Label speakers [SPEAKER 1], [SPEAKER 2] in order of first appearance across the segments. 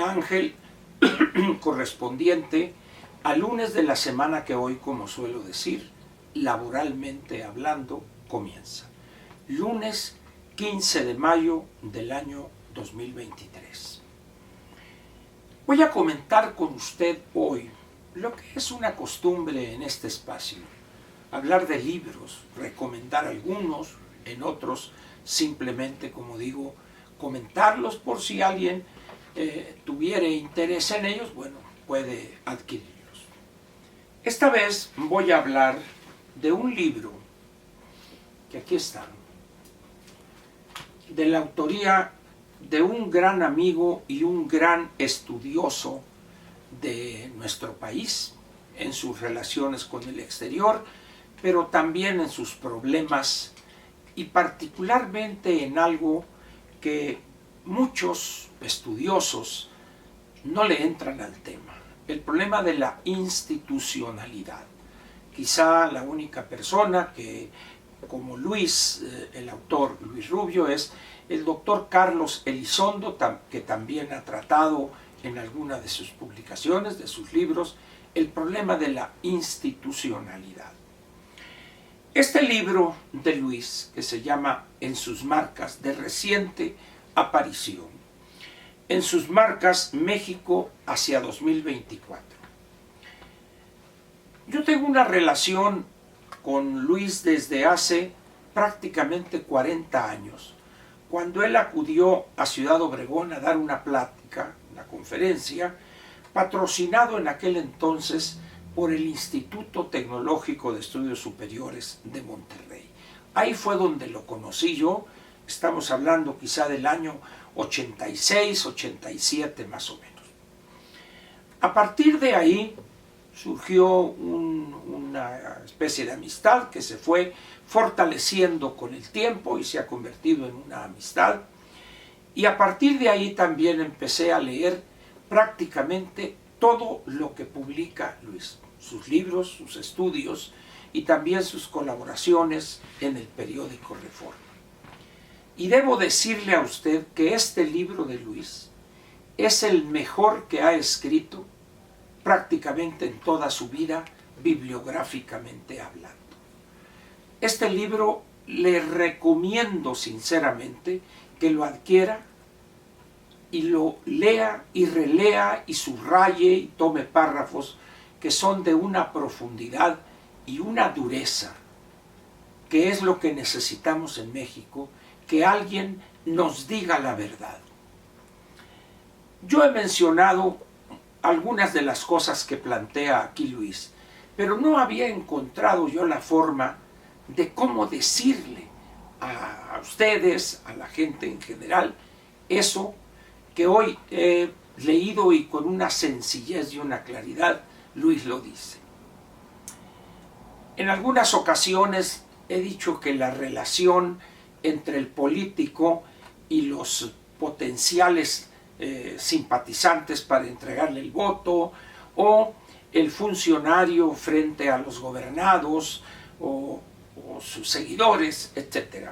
[SPEAKER 1] María Ángel, correspondiente al lunes de la semana que hoy, como suelo decir, laboralmente hablando, comienza. Lunes 15 de mayo del año 2023. Voy a comentar con usted hoy lo que es una costumbre en este espacio. Hablar de libros, recomendar algunos, en otros simplemente, como digo, comentarlos por si alguien tuviera interés en ellos, bueno, puede adquirirlos. Esta vez voy a hablar de un libro que aquí está, de la autoría de un gran amigo y un gran estudioso de nuestro país, en sus relaciones con el exterior, pero también en sus problemas y particularmente en algo que muchos estudiosos no le entran al tema, el problema de la institucionalidad. Quizá la única persona que, como Luis, el autor Luis Rubio, es el doctor Carlos Elizondo, que también ha tratado en alguna de sus publicaciones, de sus libros, el problema de la institucionalidad. Este libro de Luis, que se llama En sus marcas, de reciente aparición, En sus marcas, México hacia 2024. Yo tengo una relación con Luis desde hace prácticamente 40 años, cuando él acudió a Ciudad Obregón a dar una plática, una conferencia, patrocinado en aquel entonces por el Instituto Tecnológico de Estudios Superiores de Monterrey. Ahí fue donde lo conocí yo, estamos hablando quizá del año 86, 87 más o menos. A partir de ahí surgió una especie de amistad que se fue fortaleciendo con el tiempo y se ha convertido en una amistad. Y a partir de ahí también empecé a leer prácticamente todo lo que publica Luis, sus libros, sus estudios y también sus colaboraciones en el periódico Reforma. Y debo decirle a usted que este libro de Luis es el mejor que ha escrito prácticamente en toda su vida, bibliográficamente hablando. Este libro le recomiendo sinceramente que lo adquiera y lo lea y relea y subraye y tome párrafos que son de una profundidad y una dureza, que es lo que necesitamos en México, que alguien nos diga la verdad. Yo he mencionado algunas de las cosas que plantea aquí Luis, pero no había encontrado yo la forma de cómo decirle a ustedes, a la gente en general, eso que hoy he leído y con una sencillez y una claridad Luis lo dice. En algunas ocasiones he dicho que la relación entre el político y los potenciales simpatizantes para entregarle el voto, o el funcionario frente a los gobernados o sus seguidores, etc.,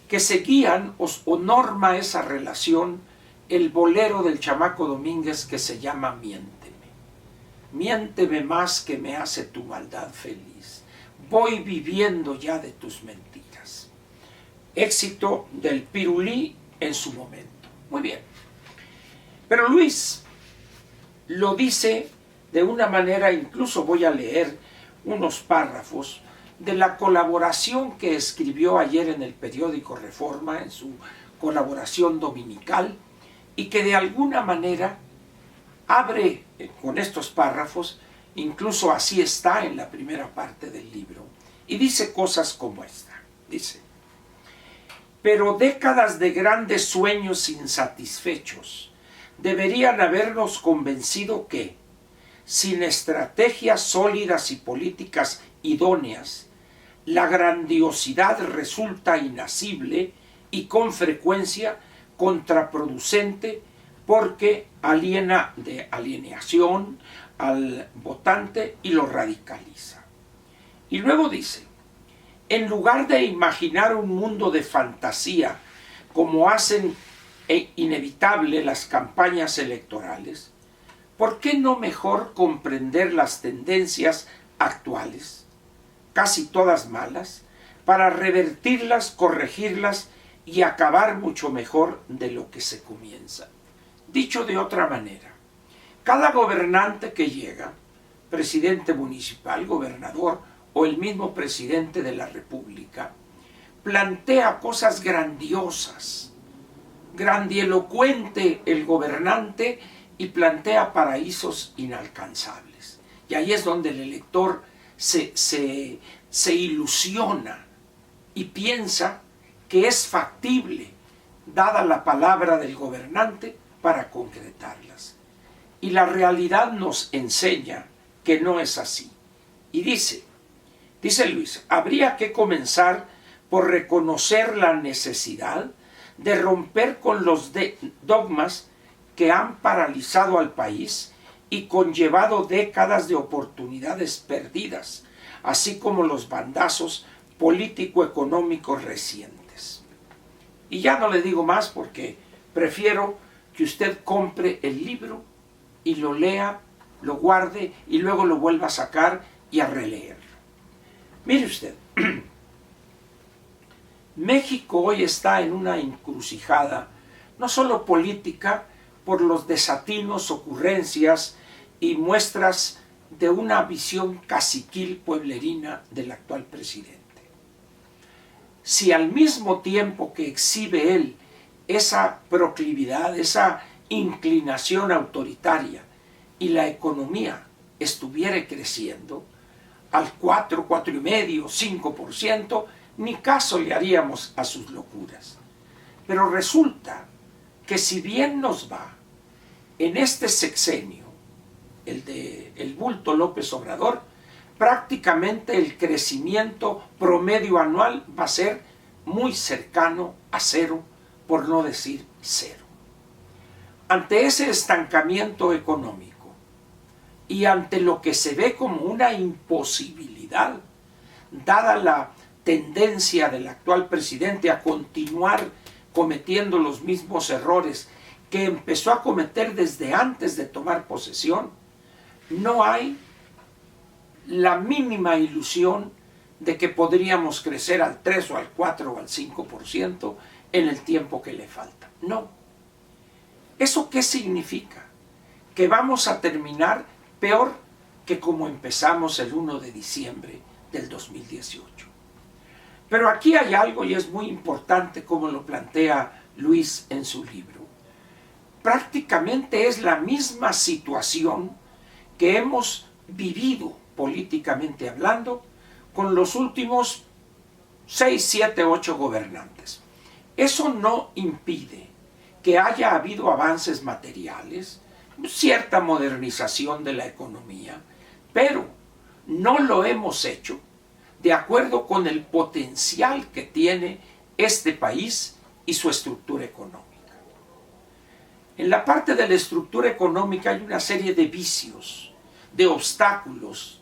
[SPEAKER 1] que seguían o norma esa relación el bolero del Chamaco Domínguez que se llama Miénteme. Miénteme más que me hace tu maldad feliz. Voy viviendo ya de tus mentiras. Éxito del Pirulí en su momento. Muy bien. Pero Luis lo dice de una manera, incluso voy a leer unos párrafos de la colaboración que escribió ayer en el periódico Reforma, en su colaboración dominical, y que de alguna manera abre con estos párrafos, incluso así está en la primera parte del libro, y dice cosas como esta. Dice: pero décadas de grandes sueños insatisfechos deberían habernos convencido que, sin estrategias sólidas y políticas idóneas, la grandiosidad resulta inasible y con frecuencia contraproducente porque aliena de alienación al votante y lo radicaliza. Y luego dice: en lugar de imaginar un mundo de fantasía como hacen e inevitable las campañas electorales, ¿por qué no mejor comprender las tendencias actuales, casi todas malas, para revertirlas, corregirlas y acabar mucho mejor de lo que se comienza? Dicho de otra manera, cada gobernante que llega, presidente municipal, gobernador o el mismo presidente de la República, plantea cosas grandiosas, grandielocuente el gobernante, y plantea paraísos inalcanzables. Y ahí es donde el elector se ilusiona y piensa que es factible, dada la palabra del gobernante, para concretarlas. Y la realidad nos enseña que no es así. Y dice Luis, habría que comenzar por reconocer la necesidad de romper con los dogmas que han paralizado al país y conllevado décadas de oportunidades perdidas, así como los bandazos político-económicos recientes. Y ya no le digo más porque prefiero que usted compre el libro y lo lea, lo guarde y luego lo vuelva a sacar y a releerlo. Mire usted, México hoy está en una encrucijada, no solo política, por los desatinos, ocurrencias y muestras de una visión caciquil pueblerina del actual presidente. Si al mismo tiempo que exhibe él esa proclividad, esa inclinación autoritaria, y la economía estuviera creciendo al 4, 4,5, 5%, ni caso le haríamos a sus locuras. Pero resulta que si bien nos va en este sexenio, el de el bulto López Obrador, prácticamente el crecimiento promedio anual va a ser muy cercano a cero, por no decir cero. Ante ese estancamiento económico y ante lo que se ve como una imposibilidad, dada la tendencia del actual presidente a continuar cometiendo los mismos errores que empezó a cometer desde antes de tomar posesión, no hay la mínima ilusión de que podríamos crecer al 3 o al 4 o al 5% en el tiempo que le falta. No. ¿Eso qué significa? Que vamos a terminar peor que como empezamos el 1 de diciembre del 2018. Pero aquí hay algo, y es muy importante como lo plantea Luis en su libro. Prácticamente es la misma situación que hemos vivido políticamente hablando con los últimos 6, 7, 8 gobernantes. Eso no impide que haya habido avances materiales, cierta modernización de la economía, pero no lo hemos hecho de acuerdo con el potencial que tiene este país y su estructura económica. En la parte de la estructura económica hay una serie de vicios, de obstáculos,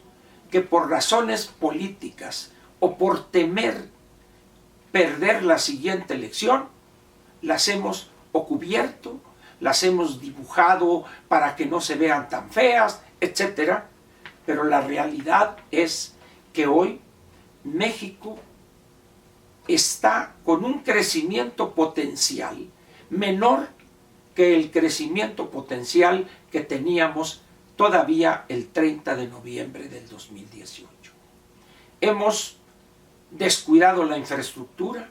[SPEAKER 1] que por razones políticas o por temer perder la siguiente elección, las hemos o cubierto, las hemos dibujado para que no se vean tan feas, etc. Pero la realidad es que hoy México está con un crecimiento potencial menor que el crecimiento potencial que teníamos todavía el 30 de noviembre del 2018. Hemos descuidado la infraestructura,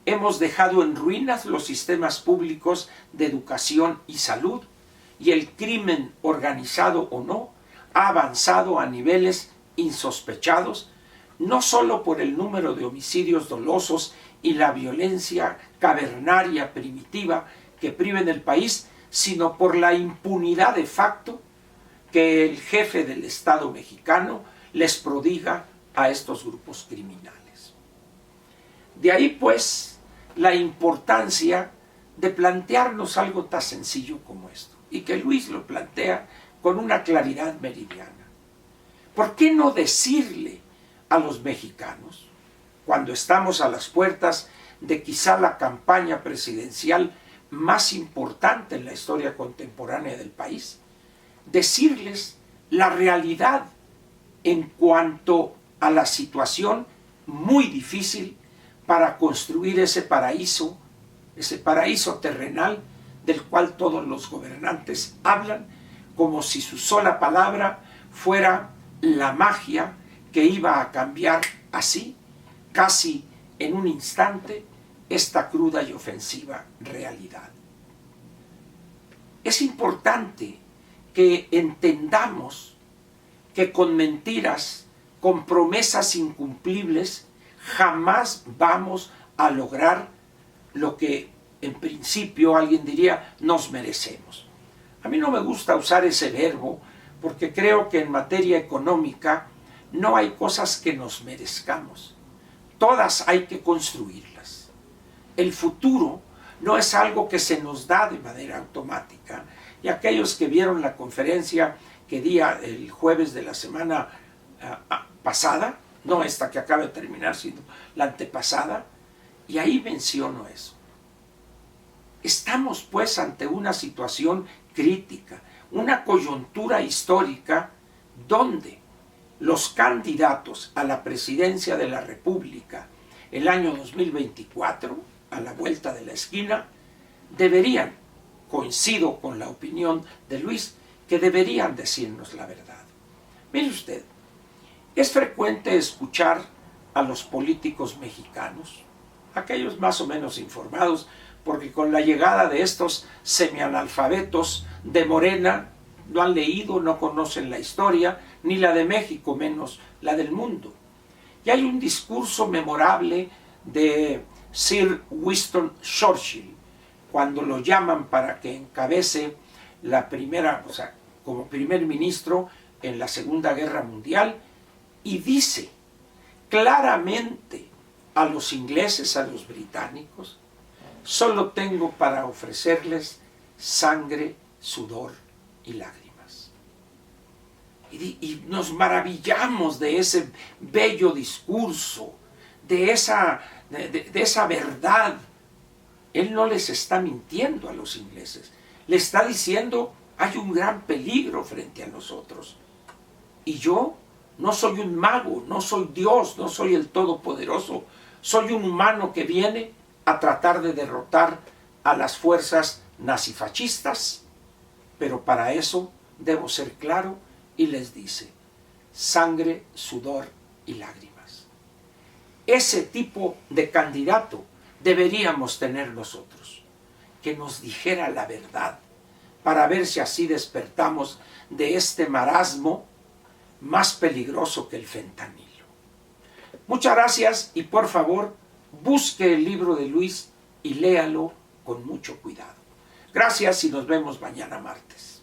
[SPEAKER 1] hemos dejado en ruinas los sistemas públicos de educación y salud, y el crimen, organizado o no, ha avanzado a niveles insospechados, no solo por el número de homicidios dolosos y la violencia cavernaria primitiva que priven el país, sino por la impunidad de facto que el jefe del Estado mexicano les prodiga a estos grupos criminales. De ahí, pues, la importancia de plantearnos algo tan sencillo como esto, y que Luis lo plantea con una claridad meridiana. ¿Por qué no decirle a los mexicanos, cuando estamos a las puertas de quizá la campaña presidencial más importante en la historia contemporánea del país, decirles la realidad en cuanto a la situación muy difícil para construir ese paraíso terrenal del cual todos los gobernantes hablan como si su sola palabra fuera la magia que iba a cambiar así, casi en un instante, esta cruda y ofensiva realidad. Es importante que entendamos que con mentiras, con promesas incumplibles, jamás vamos a lograr lo que en principio alguien diría nos merecemos. A mí no me gusta usar ese verbo porque creo que en materia económica no hay cosas que nos merezcamos. Todas hay que construirlas. El futuro no es algo que se nos da de manera automática. Y aquellos que vieron la conferencia que di el jueves de la semana pasada, no esta que acaba de terminar, sino la antepasada, y ahí menciono eso. Estamos pues ante una situación crítica, una coyuntura histórica donde los candidatos a la presidencia de la República el año 2024, a la vuelta de la esquina, deberían, coincido con la opinión de Luis, que deberían decirnos la verdad. Mire usted, es frecuente escuchar a los políticos mexicanos, aquellos más o menos informados, porque con la llegada de estos semianalfabetos de Morena, no han leído, no conocen la historia, ni la de México, menos la del mundo. Y hay un discurso memorable de Sir Winston Churchill, cuando lo llaman para que encabece la primera, o sea, como primer ministro en la Segunda Guerra Mundial, y dice claramente a los ingleses, a los británicos: solo tengo para ofrecerles sangre, sudor y lágrimas. Y nos maravillamos de ese bello discurso, de esa verdad. Él no les está mintiendo a los ingleses, le está diciendo: hay un gran peligro frente a nosotros. Y yo no soy un mago, no soy Dios, no soy el Todopoderoso, soy un humano que viene a tratar de derrotar a las fuerzas nazifascistas, pero para eso debo ser claro, y les dice: sangre, sudor y lágrimas. Ese tipo de candidato deberíamos tener nosotros, que nos dijera la verdad, para ver si así despertamos de este marasmo más peligroso que el fentanilo. Muchas gracias, y por favor, busque el libro de Luis y léalo con mucho cuidado. Gracias y nos vemos mañana martes.